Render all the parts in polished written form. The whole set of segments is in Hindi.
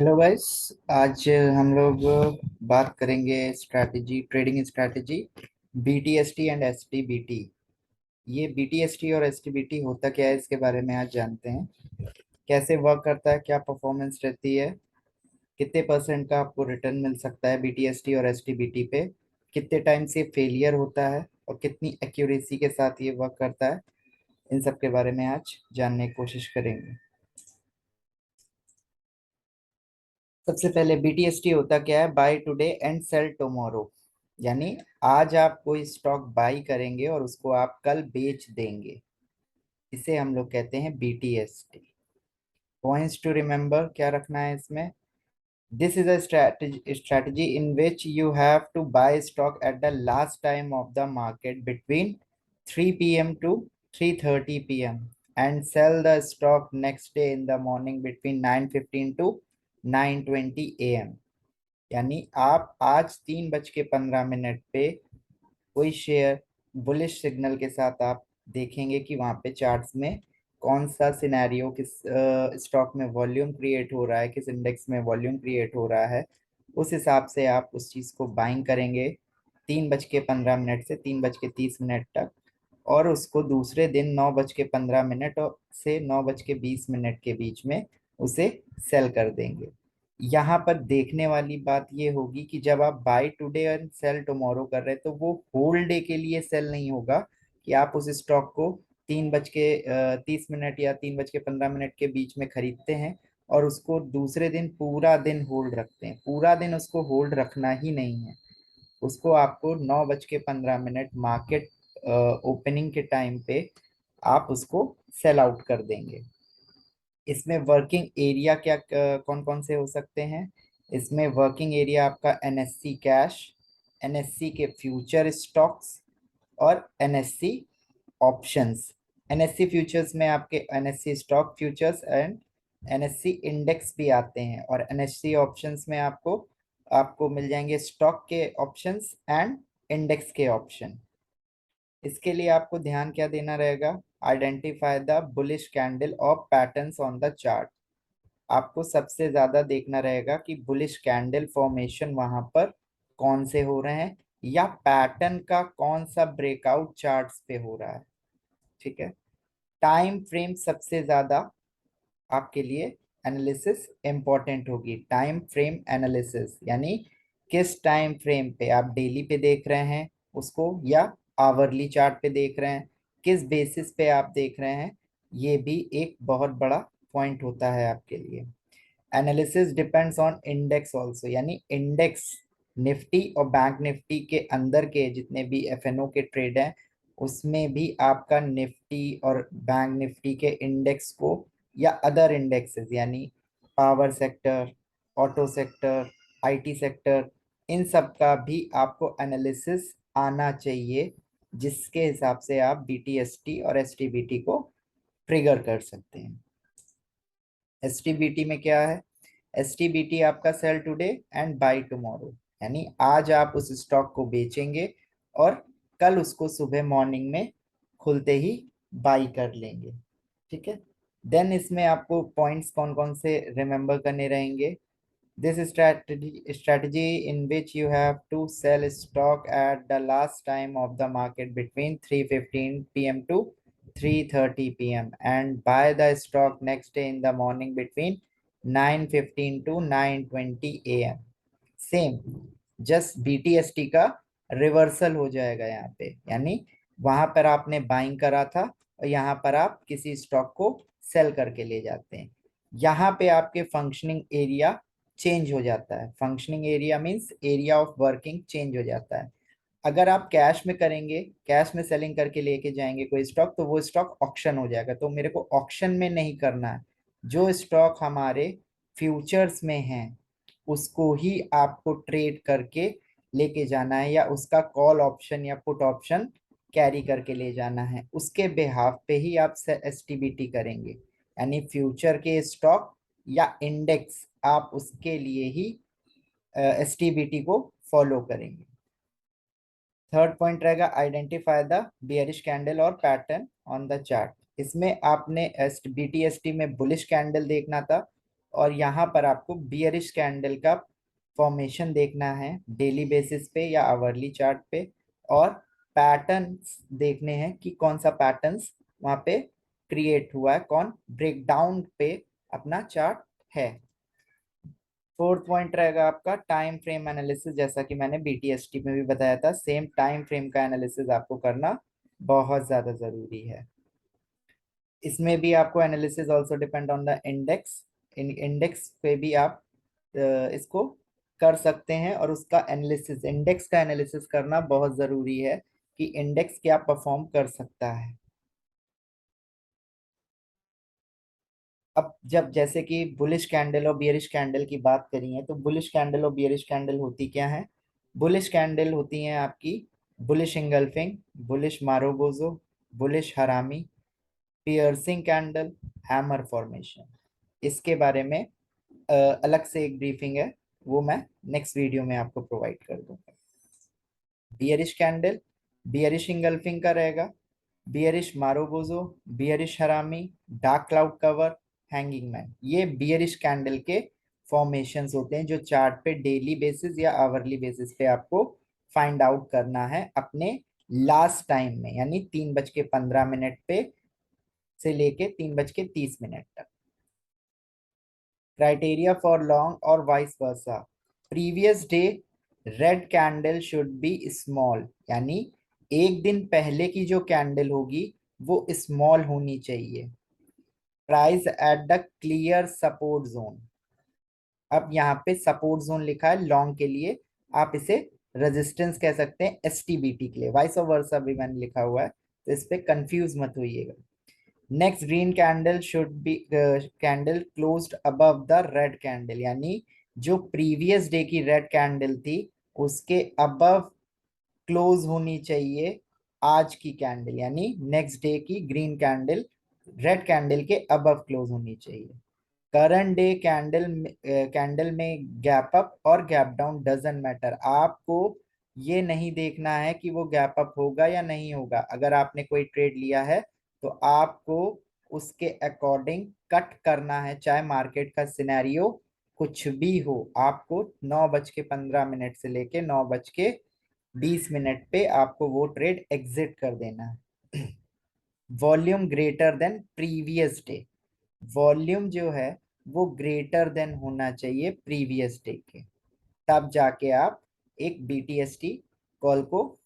Hello guys. आज हम लोग बात करेंगे strategy, trading strategy, BTST and STBT. ये बीटीएसटी और एसटीबीटी होता क्या है, इसके बारे में आज जानते हैं। कैसे वर्क करता है, क्या परफॉर्मेंस रहती है, कितने परसेंट का आपको रिटर्न मिल सकता है बीटीएसटी और एसटीबीटी पे, कितने टाइम से फेलियर होता है और कितनी एक्यूरेसी के साथ ये वर्क करता है। इन सब के बारे में आज जानने की कोशिश करेंगे। सबसे पहले बीटीएसटी होता क्या है, buy today and sell tomorrow. यानी आज आप कोई स्टॉक बाई करेंगे और उसको आप कल बेच देंगे, इसे हम लोग कहते हैं बीटीएसटी। पॉइंट्स टू रिमेंबर क्या रखना है इसमें। This is a strategy in which you have to buy stock at the last time of the market between 3 p.m. to 3:30 p.m. and sell the stock next day in the morning between 9:15 to 9:20 a.m. यानी आप आज 3:15 पे कोई शेयर बुलिश सिग्नल के साथ आप देखेंगे कि वहां पे चार्ट्स में कौन सा सिनेरियो, किस स्टॉक में वॉल्यूम क्रिएट हो रहा है, किस इंडेक्स में वॉल्यूम क्रिएट हो रहा है, उस हिसाब से आप उस चीज को बाइंग करेंगे 3:15 से 3:30 तक। और उसको दूसरे दिन 9:15 और से 9:20 के बीच में उसे सेल कर देंगे। यहाँ पर देखने वाली बात ये होगी कि जब आप buy today and sell tomorrow कर रहे हैं तो वो होल डे के लिए सेल नहीं होगा कि आप उस स्टॉक को 3:30 या 3:15 के बीच में खरीदते हैं और उसको दूसरे दिन पूरा दिन होल्ड रखते हैं। पूरा दिन उसको होल्ड रखना ही नहीं है, उसको आपको 9:15 मार्केट ओपनिंग के टाइम पे आप उसको सेल आउट कर देंगे। इसमें वर्किंग एरिया क्या कौन कौन से हो सकते हैं। इसमें वर्किंग एरिया आपका एनएससी कैश, एनएससी के फ्यूचर स्टॉक्स और एनएससी ऑप्शंस। एनएससी फ्यूचर्स में आपके NSC stock futures and NSC index भी आते हैं, और एनएससी ऑप्शंस में आपको आपको मिल जाएंगे स्टॉक के ऑप्शंस एंड इंडेक्स के ऑप्शन। इसके लिए आपको ध्यान क्या देना रहेगा, आइडेंटिफाई द बुलिश कैंडल और पैटर्न्स ऑन द चार्ट। आपको सबसे ज्यादा देखना रहेगा कि बुलिश कैंडल फॉर्मेशन वहां पर कौन से हो रहे हैं या पैटर्न का कौन सा ब्रेकआउट चार्ट्स पे हो रहा है। ठीक है। टाइम फ्रेम सबसे ज्यादा आपके लिए एनालिसिस इंपॉर्टेंट होगी। टाइम फ्रेम एनालिसिस यानी किस टाइम फ्रेम पे आप डेली पे देख रहे हैं उसको या आवरली चार्ट पे देख रहे हैं, किस बेसिस पे आप देख रहे हैं, ये भी एक बहुत बड़ा पॉइंट होता है आपके लिए। Analysis depends on index also, यानी इंडेक्स निफ्टी और बैंक निफ्टी के अंदर के जितने भी एफएनओ के ट्रेड हैं उसमें भी आपका निफ्टी और बैंक निफ्टी के इंडेक्स को या अदर इंडेक्सेस यानी power sector, auto sector, IT sector, इन सब का भी आपको एनालिसिस आना चाहिए, जिसके हिसाब से आप बीटीएसटी और एसटीबीटी को ट्रिगर कर सकते हैं। एसटीबीटी में क्या है, एसटीबीटी आपका sell today and buy tomorrow, यानी आज आप उस स्टॉक को बेचेंगे और कल उसको सुबह मॉर्निंग में खुलते ही बाई कर लेंगे। ठीक है। देन इसमें आपको पॉइंट्स कौन कौन से रिमेंबर करने रहेंगे। This strategy in which you have to sell stock at the last time of the market between 3:15 p.m. to 3:30 p.m. and buy the stock next day in the morning between 9:15 to 9:20 a.m. Same just BTST का रिवर्सल हो जाएगा यहाँ पे, यानी वहां पर आपने बाइंग करा था और यहाँ पर आप किसी स्टॉक को सेल करके ले जाते हैं। यहाँ पे आपके फंक्शनिंग एरिया चेंज हो जाता है। Functioning area means area of working change हो जाता है। अगर आप कैश में करेंगे, कैश में सेलिंग करके लेके जाएंगे कोई स्टॉक, तो वो स्टॉक ऑक्शन हो जाएगा। तो मेरे को ऑक्शन में नहीं करना है, जो स्टॉक हमारे फ्यूचर्स में है उसको ही आपको ट्रेड करके लेके जाना है, या उसका कॉल ऑप्शन या पुट ऑप्शन कैरी करके ले जाना है। उसके बेहाफ पे ही आप एसटीबीटी करेंगे, यानी फ्यूचर के स्टॉक या इंडेक्स आप उसके लिए ही एसटीबीटी को फॉलो करेंगे। थर्ड पॉइंट रहेगा आइडेंटिफाई द बियरिश कैंडल और पैटर्न ऑन द चार्ट। इसमें आपने बीटीएसटी में बुलिश कैंडल देखना था, और यहाँ पर आपको बियरिश कैंडल का फॉर्मेशन देखना है डेली बेसिस पे या आवरली चार्ट पे, और पैटर्न्स देखने हैं कि कौन सा पैटर्न्स वहां पे क्रिएट हुआ है, कौन ब्रेकडाउन पे अपना चार्ट है। फोर्थ पॉइंट रहेगा आपका टाइम फ्रेम एनालिसिस। जैसा कि मैंने बीटीएसटी में भी बताया था, सेम टाइम फ्रेम का एनालिसिस आपको करना बहुत ज्यादा जरूरी है। इसमें भी आपको analysis also depend on the index. Index पे भी आप इसको कर सकते हैं, और उसका एनालिसिस, इंडेक्स का एनालिसिस करना बहुत जरूरी है कि इंडेक्स क्या परफॉर्म कर सकता है। अब जब जैसे कि बुलिश कैंडल और बियरिश कैंडल की बात करी है, तो बुलिश कैंडल और बियरिश कैंडल होती क्या है? बुलिश कैंडल होती हैं आपकी bullish engulfing, bullish marubozu, bullish harami, piercing candle, hammer formation. इसके बारे में अलग से एक ब्रीफिंग है, वो मैं नेक्स्ट वीडियो में आपको प्रोवाइड कर दूंगा। बियरिश कैंडल बियरिश इंगल्फिंग का रहेगा, बियरिश मारोगोजो, बियरिश हरामी, dark cloud cover, hanging man. ये बियरिश कैंडल के फॉर्मेशंस होते हैं जो चार्ट पे डेली बेसिस या आवरली बेसिस पे आपको फाइंड आउट करना है अपने लास्ट टाइम में, यानी 3:15 पे से लेके 3:30 तक। क्राइटेरिया फॉर लॉन्ग और vice versa. Previous day red candle should B small, यानी एक दिन पहले की जो कैंडल होगी वो स्मॉल होनी चाहिए। Price at the clear support zone. अब यहाँ पे सपोर्ट जोन लिखा है लॉन्ग के लिए, आप इसे रेजिस्टेंस कह सकते हैं एसटीबीटी के लिए, वाइस और वर्सा भी मैंने लिखा हुआ है, तो इस पे कंफ्यूज मत होइएगा। Next green candle should be candle closed above the red candle, यानी जो प्रीवियस डे की रेड कैंडल थी उसके अबव क्लोज होनी चाहिए आज की कैंडल, यानी नेक्स्ट डे की ग्रीन कैंडल रेड कैंडल के अबव क्लोज होनी चाहिए। करंट डे कैंडल में गैप अप और गैप डाउन डजंट मैटर। आपको ये नहीं देखना है कि वो गैप अप होगा या नहीं होगा। अगर आपने कोई ट्रेड लिया है तो आपको उसके अकॉर्डिंग कट करना है, चाहे मार्केट का सिनेरियो कुछ भी हो। आपको 9:15 से लेके 9:20 पे आपको वो ट्रेड एग्जिट कर देना है। Volume greater than previous day. Volume जो है वो ग्रेटर देन होना चाहिए प्रीवियस डे के, तब जाके आप एक बीटीएसटी कॉल को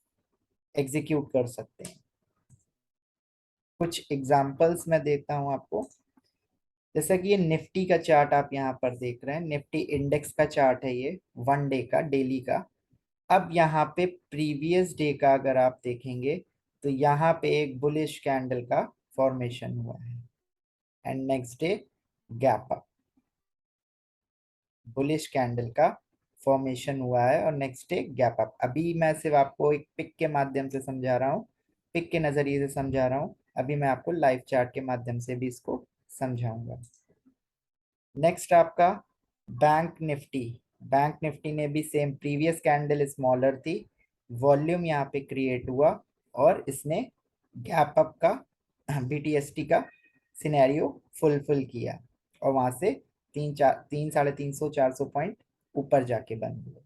एग्जीक्यूट कर सकते हैं। कुछ एग्जांपल्स मैं देता हूं आपको। जैसा कि ये निफ्टी का चार्ट आप यहाँ पर देख रहे हैं, निफ्टी इंडेक्स का चार्ट है ये, वन डे का, डेली का। अब यहाँ पे प्रीवियस डे का अगर आप देखेंगे तो यहाँ पे एक बुलिश कैंडल का फॉर्मेशन हुआ है, and next day gap up, bullish candle का फॉर्मेशन हुआ है और नेक्स्ट डे गैप अप। अभी मैं सिर्फ आपको एक पिक के माध्यम से समझा रहा हूँ, पिक के नजरिए से समझा रहा हूँ। अभी मैं आपको लाइव चार्ट के माध्यम से भी इसको समझाऊंगा। नेक्स्ट आपका बैंक निफ्टी। बैंक निफ्टी ने भी सेम, प्रीवियस कैंडल स्मॉलर थी, वॉल्यूम यहाँ पे क्रिएट हुआ और इसने गैप अप का बीटीएसटी का सिनेरियो फुलफिल किया, और वहां से 300 400 पॉइंट ऊपर जाके बंद हुआ।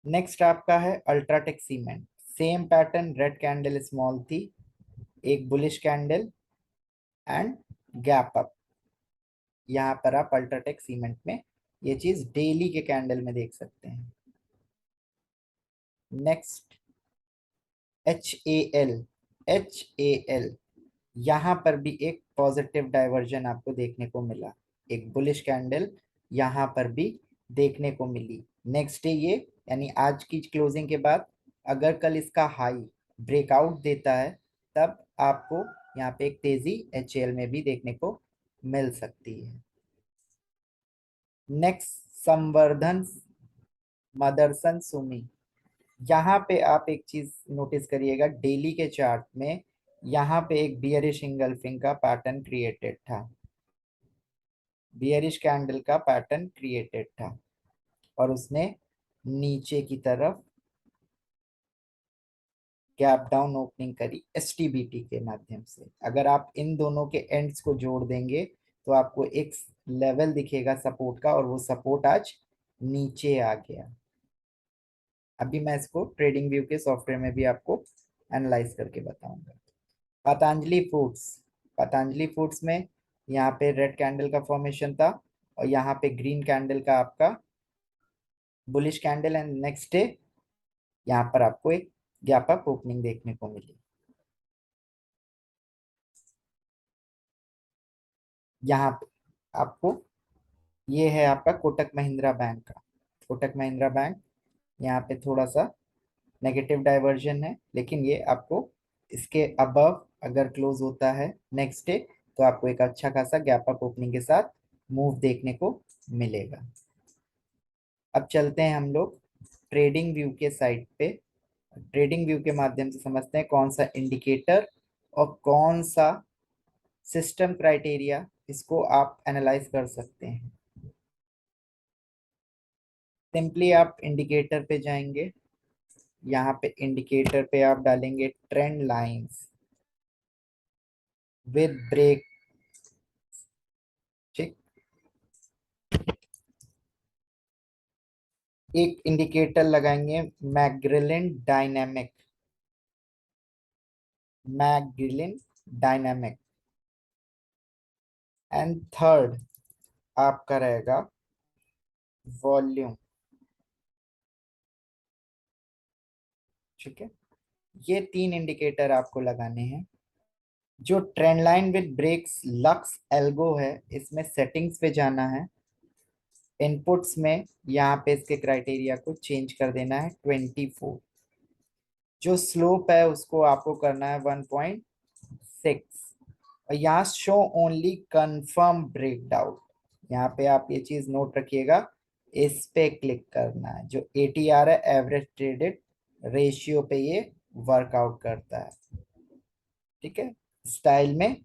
नेक्स्ट आपका है UltraTech cement. Same pattern, red candle small थी, एक bullish candle and gap up. यहाँ पर आप अल्ट्राटेक सीमेंट में ये चीज डेली के कैंडल में देख सकते हैं। नेक्स्ट एच ए एल, यहाँ पर भी एक पॉजिटिव डाइवर्जन आपको देखने को मिला, एक बुलिश कैंडल यहाँ पर भी देखने को मिली। नेक्स्ट डे ये, यानी आज की क्लोजिंग के बाद अगर कल इसका हाई ब्रेकआउट देता है तब आपको यहाँ पे एक तेजी एच में भी देखने को मिल सकती है। नेक्स्ट संवर्धन मदरसन सुमी। यहाँ पे आप एक चीज नोटिस करिएगा, डेली के चार्ट में यहाँ पे एक बियरिश इंगल्फिंग का पैटर्न क्रिएटेड था, बियरिश कैंडल का पैटर्न क्रिएटेड था, और उसने नीचे की तरफ गैप डाउन ओपनिंग करी एसटीबीटी के माध्यम से। अगर आप इन दोनों के एंड्स को जोड़ देंगे तो आपको एक लेवल दिखेगा सपोर्ट का, और वो सपोर्ट आज नीचे आ गया। अभी मैं इसको ट्रेडिंग व्यू के सॉफ्टवेयर में भी आपको एनालाइज करके बताऊंगा। पतंजलि फूड्स, पतंजलि फूड्स में यहाँ पे रेड कैंडल का फॉर्मेशन था, और यहाँ पे ग्रीन कैंडल का आपका bullish candle, and next day यहाँ पर आपको एक गैप अप ओपनिंग देखने को मिली। यहाँ पे आपको, ये है आपका कोटक महिंद्रा बैंक का, कोटक महिंद्रा बैंक यहाँ पे थोड़ा सा नेगेटिव डाइवर्जन है, लेकिन ये आपको इसके अबव अगर क्लोज होता है नेक्स्ट डे, तो आपको एक अच्छा खासा गैप अप ओपनिंग के साथ मूव देखने को मिलेगा। अब चलते हैं हम लोग ट्रेडिंग व्यू के साइड पे। ट्रेडिंग व्यू के माध्यम से समझते हैं कौन सा इंडिकेटर और कौन सा सिस्टम क्राइटेरिया इसको आप एनालाइज कर सकते हैं। सिंपली आप इंडिकेटर पे जाएंगे, यहाँ पे इंडिकेटर पे आप डालेंगे ट्रेंड लाइंस विद ब्रेक। ठीक, एक इंडिकेटर लगाएंगे मैग्रिलिन डायनेमिक, मैग्रिलिन डायनेमिक। एंड थर्ड आपका रहेगा वॉल्यूम। ठीक है, ये तीन इंडिकेटर आपको लगाने हैं। जो trend line with breaks lux algo है, इसमें सेटिंग्स पे जाना है। इनपुट्स में यहाँ पे इसके क्राइटेरिया को चेंज कर देना है 24। जो स्लोप है उसको आपको करना है 1.6, और यहाँ शो ओनली कंफर्म ब्रेकडाउन। यहाँ पे आप ये चीज नोट रखिएगा, इस पे क्लिक करना है। जो एटीआर है, एवरेज ट्रेडेड रेशियो पे ये वर्कआउट करता है। ठीक है, स्टाइल में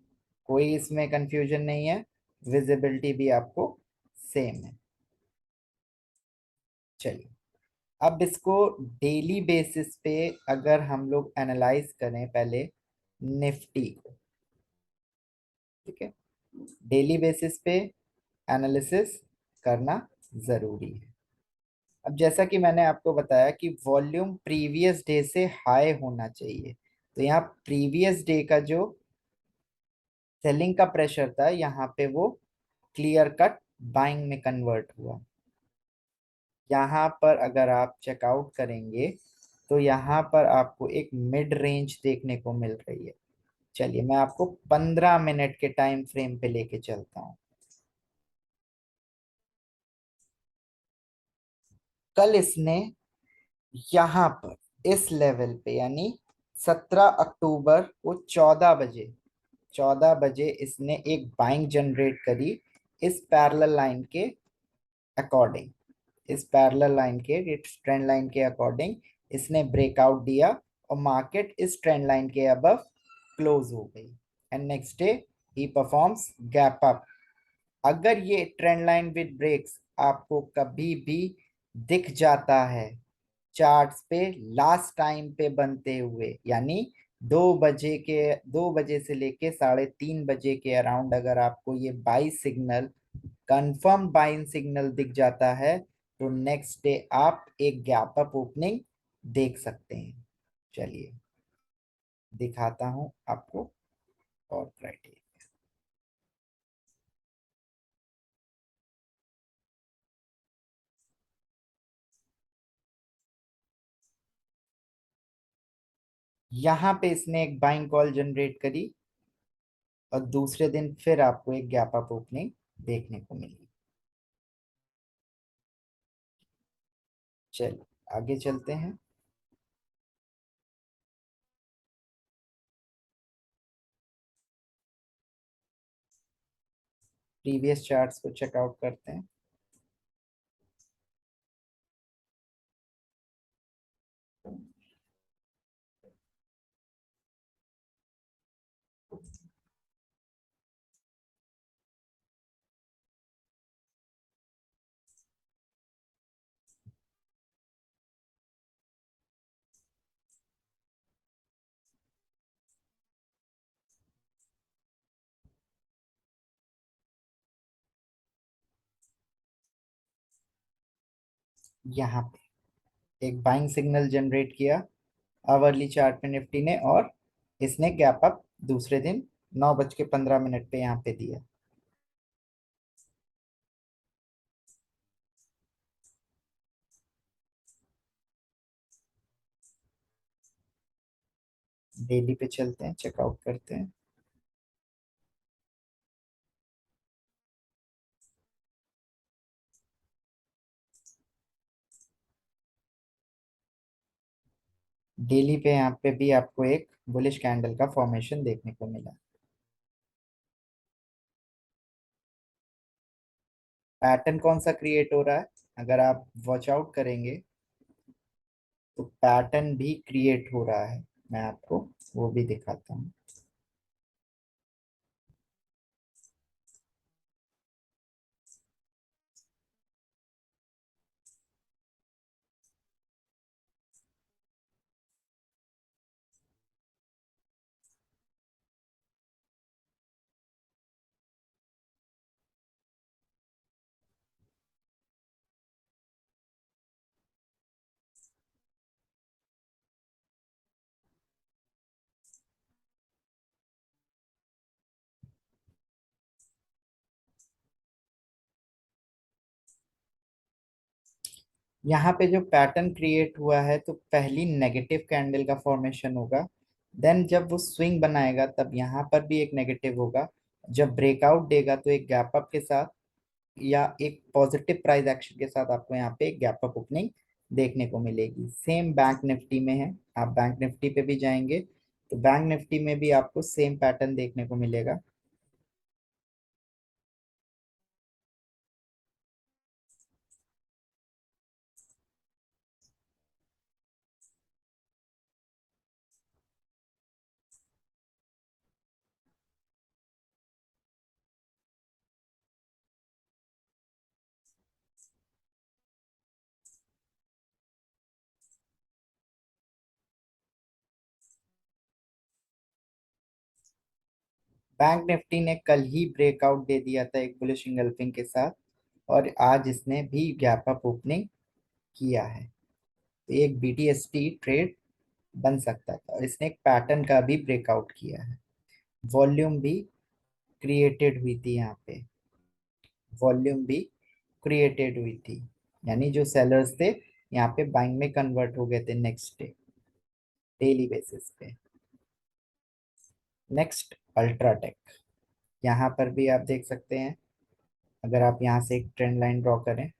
कोई इसमें कंफ्यूजन नहीं है, विजिबिलिटी भी आपको सेम है। चलिए, अब इसको डेली बेसिस पे अगर हम लोग एनालाइज करें पहले निफ्टी को। ठीक है, डेली बेसिस पे एनालिसिस करना जरूरी है। अब जैसा कि मैंने आपको बताया कि वॉल्यूम प्रीवियस डे से हाई होना चाहिए, तो यहाँ प्रीवियस डे का जो सेलिंग का प्रेशर था, यहाँ पे वो क्लियर कट बाइंग में कन्वर्ट हुआ। यहाँ पर अगर आप चेकआउट करेंगे तो यहाँ पर आपको एक मिड रेंज देखने को मिल रही है। चलिए, मैं आपको 15 मिनट के टाइम फ्रेम पे लेके चलता हूँ। कल इसने यहाँ पर इस लेवल पे, यानी 17 अक्टूबर को 14 बजे, 14 बजे इसने एक बाइंग जनरेट करी इस पैरेलल लाइन के अकॉर्डिंग। इस पैरेलल लाइन के, ट्रेंड लाइन के अकॉर्डिंग इसने ब्रेकआउट दिया, और मार्केट इस ट्रेंड लाइन के अबव क्लोज हो गई, and next day he performs gap up. अगर ये ट्रेंड लाइन विद ब्रेक्स आपको कभी भी दिख जाता है चार्ट्स पे लास्ट टाइम पे बनते हुए, यानी 2 बजे से लेके 3:30 बजे के अराउंड अगर आपको ये by signal, confirm buying signal दिख जाता है, तो नेक्स्ट डे आप एक गैप अप ओपनिंग देख सकते हैं। चलिए, दिखाता हूं आपको और क्राइटेरिया। यहाँ पे इसने एक बाइंग कॉल जनरेट करी, और दूसरे दिन फिर आपको एक गैप अप ओपनिंग देखने को मिली। चलिए, आगे चलते हैं। प्रीवियस चार्ट्स को चेकआउट करते हैं। यहाँ पे एक बाइंग सिग्नल जनरेट किया आवरली चार्ट में निफ्टी ने, और इसने गैप अप दूसरे दिन 9:15 पे यहाँ पे दिया। डेली पे चलते हैं, चेकआउट करते हैं। डेली पे यहाँ पे भी आपको एक बुलिश कैंडल का फॉर्मेशन देखने को मिला। पैटर्न कौन सा क्रिएट हो रहा है, अगर आप वॉच आउट करेंगे तो पैटर्न भी क्रिएट हो रहा है। मैं आपको वो भी दिखाता हूँ। यहाँ पे जो पैटर्न क्रिएट हुआ है, तो पहली नेगेटिव कैंडल का फॉर्मेशन होगा। देन जब वो स्विंग बनाएगा तब यहाँ पर भी एक नेगेटिव होगा। जब ब्रेकआउट देगा तो एक गैप अप के साथ या एक पॉजिटिव प्राइस एक्शन के साथ आपको यहाँ पे एक गैप अप ओपनिंग देखने को मिलेगी। सेम बैंक निफ्टी में है, आप बैंक निफ्टी पे भी जाएंगे तो बैंक निफ्टी में भी आपको सेम पैटर्न देखने को मिलेगा। बैंक निफ्टी ने कल ही ब्रेकआउट दे दिया था एक बुलिश इंगल्फिंग के साथ, और आज इसने भी गैप अप ओपनिंग किया है। तो एक बीटीएसटी ट्रेड बन सकता था, और इसने एक पैटर्न का भी ब्रेकआउट किया है। वॉल्यूम भी क्रिएटेड हुई थी यहाँ पे, वॉल्यूम भी क्रिएटेड हुई थी, यानी जो सेलर्स थे यहाँ पे बाइंग में कन्वर्ट हो गए थे नेक्स्ट डे, डेली बेसिस पे। नेक्स्ट अल्ट्राटेक, यहाँ पर भी आप देख सकते हैं। अगर आप यहाँ से एक ट्रेंड लाइन ड्रॉ करें,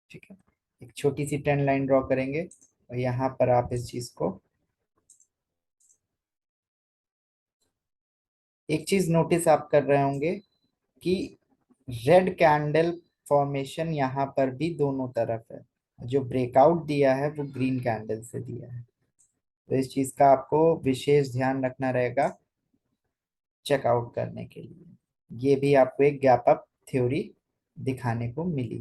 ठीक है, एक छोटी सी ट्रेंड लाइन ड्रॉ करेंगे और यहाँ पर आप इस चीज को, एक चीज नोटिस आप कर रहे होंगे कि रेड कैंडल फॉर्मेशन यहाँ पर भी दोनों तरफ है। जो ब्रेकआउट दिया है वो ग्रीन कैंडल से दिया है, तो इस चीज का आपको विशेष ध्यान रखना रहेगा चेकआउट करने के लिए। ये भी आपको एक गैप अप थ्योरी दिखाने को मिली।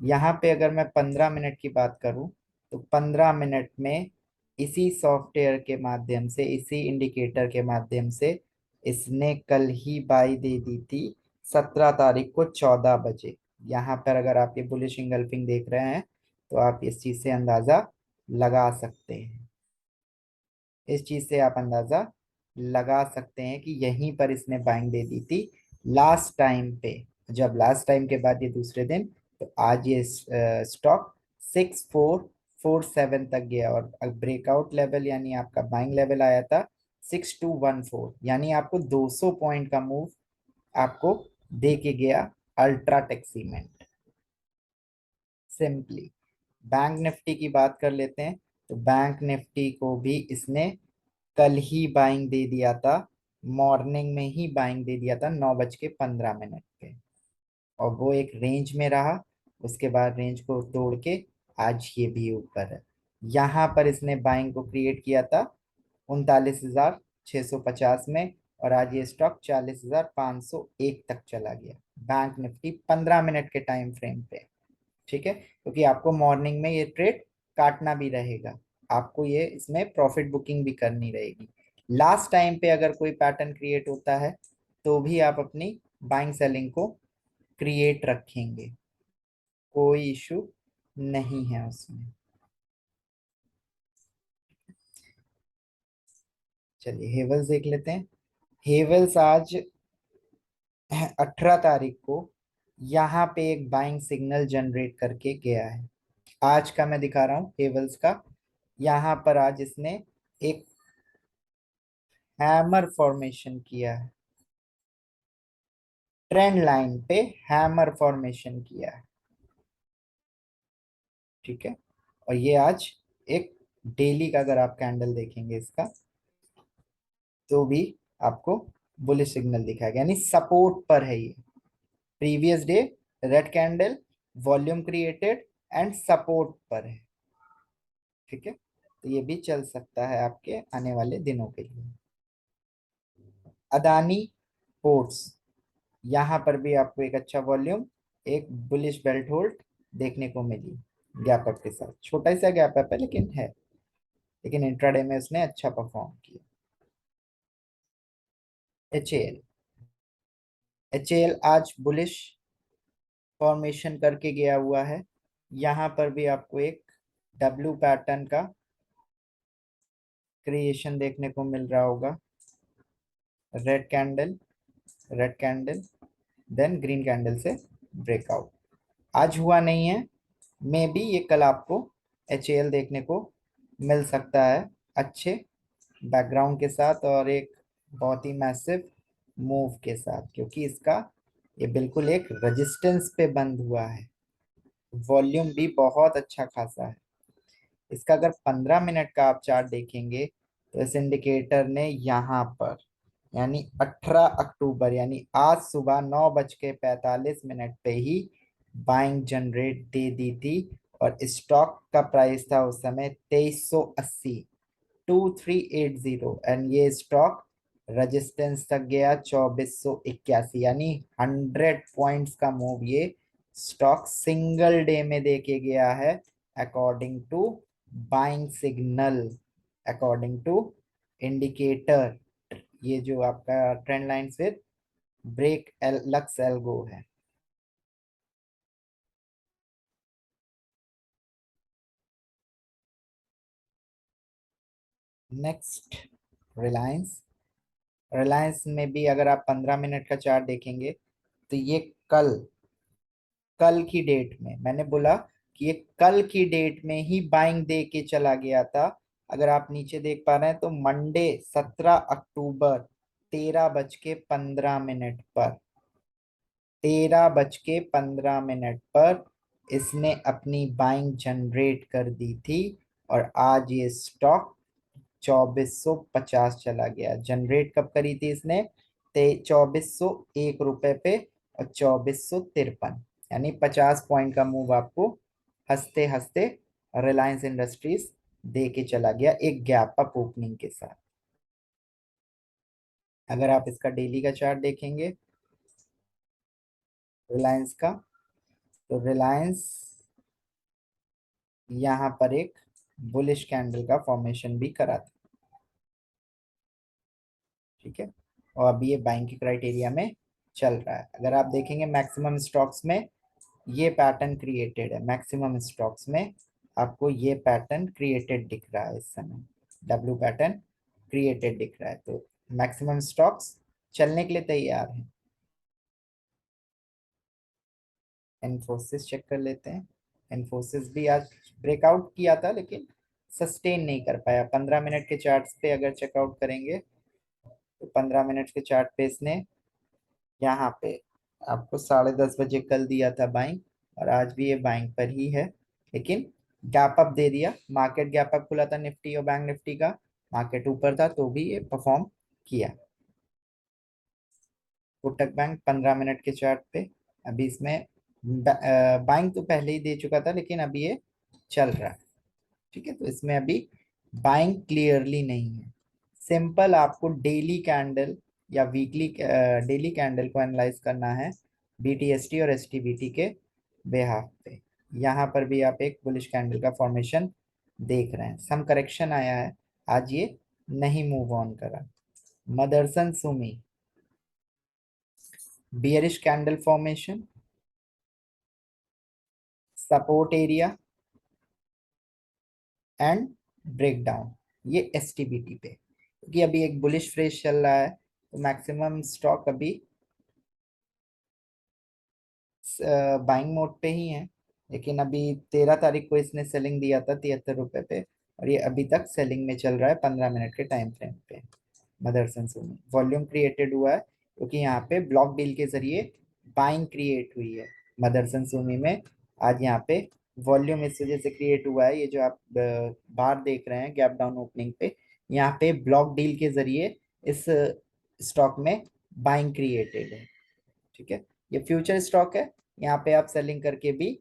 यहाँ पे अगर मैं 15 मिनट की बात करूं तो 15 मिनट में इसी सॉफ्टवेयर के माध्यम से, इसी इंडिकेटर के माध्यम से इसने कल ही बाई दे दी थी 17 तारीख को 14 बजे। यहाँ पर अगर आप ये बुलिश इंगल्फिंग देख रहे हैं तो आप इस चीज से अंदाजा लगा सकते हैं, इस चीज से आप अंदाजा लगा सकते हैं कि यहीं पर इसने बाइंग दे दी थी लास्ट टाइम पे। जब लास्ट टाइम के बाद ये दूसरे दिन, तो आज ये स्टॉक 6447 तक गया, और ब्रेकआउट लेवल यानी आपका बाइंग लेवल आया था 6214, यानी आपको 200 पॉइंट का मूव आपको दे के गया UltraTech cement. Simply bank Nifty की बात कर लेते हैं, तो बैंक निफ्टी को भी इसने कल ही बाइंग दे दिया था, मॉर्निंग में ही बाइंग दे दिया था 9:15 पे, और वो एक रेंज में रहा। उसके बाद रेंज को तोड़ के आज ये भी ऊपर है। यहाँ पर इसने बाइंग को क्रिएट किया था 39,650 में, और आज ये स्टॉक 40,501 तक चला गया। बैंक निफ्टी 15 मिनट के टाइम फ्रेम पे, ठीक है, क्योंकि आपको मॉर्निंग में ये ट्रेड काटना भी रहेगा, आपको ये इसमें प्रॉफिट बुकिंग भी करनी रहेगी। लास्ट टाइम पे अगर कोई पैटर्न क्रिएट होता है तो भी आप अपनी बाइंग सेलिंग को क्रिएट रखेंगे, कोई इशू नहीं है उसमें। चलिए हेवल्स देख लेते हैं। हेवल्स आज 18 तारीख को यहाँ पे एक बाइंग सिग्नल जनरेट करके गया है। आज का मैं दिखा रहा हूँ हेवल्स का। यहाँ पर आज इसने एक हैमर फॉर्मेशन किया है, ट्रेंड लाइन पे हैमर फॉर्मेशन किया है। ठीक है, और ये आज एक डेली का अगर आप कैंडल देखेंगे इसका, तो भी आपको बुलिश सिग्नल दिखाएगा, यानी सपोर्ट पर है ये। Previous day red candle, volume created and support पर है। ठीक है, तो ये भी चल सकता है आपके आने वाले दिनों के लिए। अदानी पोर्ट्स, यहाँ पर भी आपको एक अच्छा वॉल्यूम, एक बुलिश बेल्ट होल्ड देखने को मिली गैप अप के साथ। छोटा सा गैप अप है लेकिन है, लेकिन इंट्राडे में उसने अच्छा परफॉर्म किया। H A L, H A L आज बुलिश फॉर्मेशन करके गया हुआ है। यहाँ पर भी आपको एक डब्ल्यू पैटर्न का क्रिएशन देखने को मिल रहा होगा। Red candle, red candle, then green candle से ब्रेकआउट आज हुआ नहीं है। मे बी ये कल आपको एच देखने को मिल सकता है अच्छे बैकग्राउंड के साथ और एक बहुत ही मैसिव मूव के साथ, क्योंकि इसका ये बिल्कुल एक रेजिस्टेंस पे बंद हुआ है। वॉल्यूम भी बहुत अच्छा खासा है इसका। अगर 15 मिनट का आप चार्ट देखेंगे तो इस इंडिकेटर ने यहाँ पर यानी 18 अक्टूबर यानी आज सुबह 9:45 पे ही बाइंग जनरेट दे दी थी। और स्टॉक का प्राइस था उस समय 2380, 2380, एंड ये स्टॉक रेजिस्टेंस तक गया 2481, यानी 100 पॉइंट्स का मूव ये स्टॉक सिंगल डे में देके गया है, according to buying signal, according to indicator. ये जो आपका trend line with break L lux algo है। नेक्स्ट रिलायंस, रिलायंस में भी अगर आप 15 मिनट का चार्ट देखेंगे तो ये कल कल की डेट में मैंने बोला कि ये कल की डेट में ही बाइंग दे के चला गया था। अगर आप नीचे देख पा रहे हैं तो मंडे 17 अक्टूबर 13:15 पर, 13:15 पर इसने अपनी बाइंग जनरेट कर दी थी। और आज ये स्टॉक 2450 चला गया। जनरेट कब करी थी इसने? 2401 रुपए पे, और 2453, यानी 50 पॉइंट का मूव आपको हंसते हंसते रिलायंस इंडस्ट्रीज दे के चला गया एक गैप अप ओपनिंग के साथ। अगर आप इसका डेली का चार्ट देखेंगे रिलायंस का, तो रिलायंस यहाँ पर एक बुलिश कैंडल का फॉर्मेशन भी करा था। ठीक है, और अभी ये बाइंग के क्राइटेरिया में चल रहा है। अगर आप देखेंगे मैक्सिमम स्टॉक्स में ये पैटर्न क्रिएटेड है, मैक्सिमम स्टॉक्स में आपको ये पैटर्न क्रिएटेड दिख रहा है इस समय, डब्ल्यू पैटर्न क्रिएटेड दिख रहा है। तो मैक्सिमम स्टॉक्स चलने के लिए तैयार हैं। इन्फोसिस चेक कर लेते हैं। इन्फोसिस भी आज ब्रेकआउट किया था लेकिन सस्टेन नहीं कर पाया। 15 मिनट के चार्ट्स पे अगर चेकआउट करेंगे तो 15 मिनट के चार्ट पे इसने यहाँ पे आपको 10:30 बजे कल दिया था बाइंग, और आज भी ये बाइंग पर ही है, लेकिन गैप अप दे दिया। मार्केट गैप अप खुला था निफ्टी और बैंक निफ्टी का, मार्केट ऊपर था तो भी ये परफॉर्म किया। कोटक बैंक 15 मिनट के चार्ट पे अभी इसमें बाइंग तो पहले ही दे चुका था लेकिन अभी ये चल रहा है। ठीक है, तो इसमें अभी बाइंग क्लियरली नहीं है। सिंपल आपको डेली कैंडल या वीकली डेली कैंडल को एनालाइज करना है बीटीएसटी और एसटीबीटी के बेहाफ पे। यहाँ पर भी आप एक बुलिश कैंडल का फॉर्मेशन देख रहे हैं। सम करेक्शन आया है, आज ये नहीं मूव ऑन करा। Motherson Sumi, bearish candle formation, support area and breakdown, ये एसटीबीटी पे, क्योंकि अभी एक बुलिश फ्रेश चल रहा है तो मैक्सिमम स्टॉक अभी बाइंग मोड पे ही है। लेकिन अभी 13 तारीख को इसने सेलिंग दिया था 73 रुपए पे, और ये अभी तक सेलिंग में चल रहा है 15 मिनट के टाइम फ्रेम पे। मदरसन सुमी वॉल्यूम क्रिएटेड हुआ है क्योंकि यहाँ पे ब्लॉक डील के जरिए बाइंग क्रिएट हुई है मदरसन सुमी में। आज यहाँ पे वॉल्यूम इस वजह से क्रिएट हुआ है, ये जो आप बार देख रहे हैं गैप डाउन ओपनिंग पे, यहाँ पे ब्लॉक डील के जरिए इस स्टॉक में बाइंग क्रिएटेड है। ठीक है, ये फ्यूचर स्टॉक है, यहाँ पे आप सेलिंग करके भी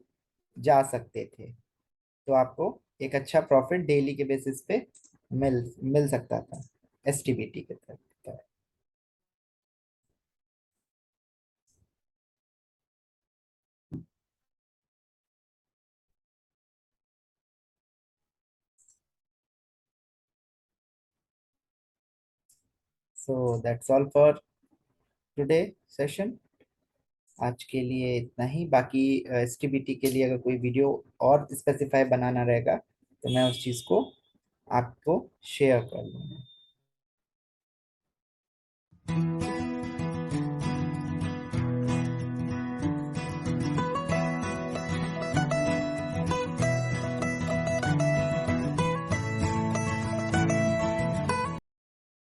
जा सकते थे, तो आपको एक अच्छा प्रॉफिट डेली के बेसिस पे मिल मिल सकता था एसटीबीटी के तहत। So that's all for today session. आज के लिए इतना ही। बाकी एसटीबीटी के लिए अगर कोई वीडियो और स्पेसिफाई बनाना रहेगा तो मैं उस चीज़ को आपको शेयर कर दूंगा।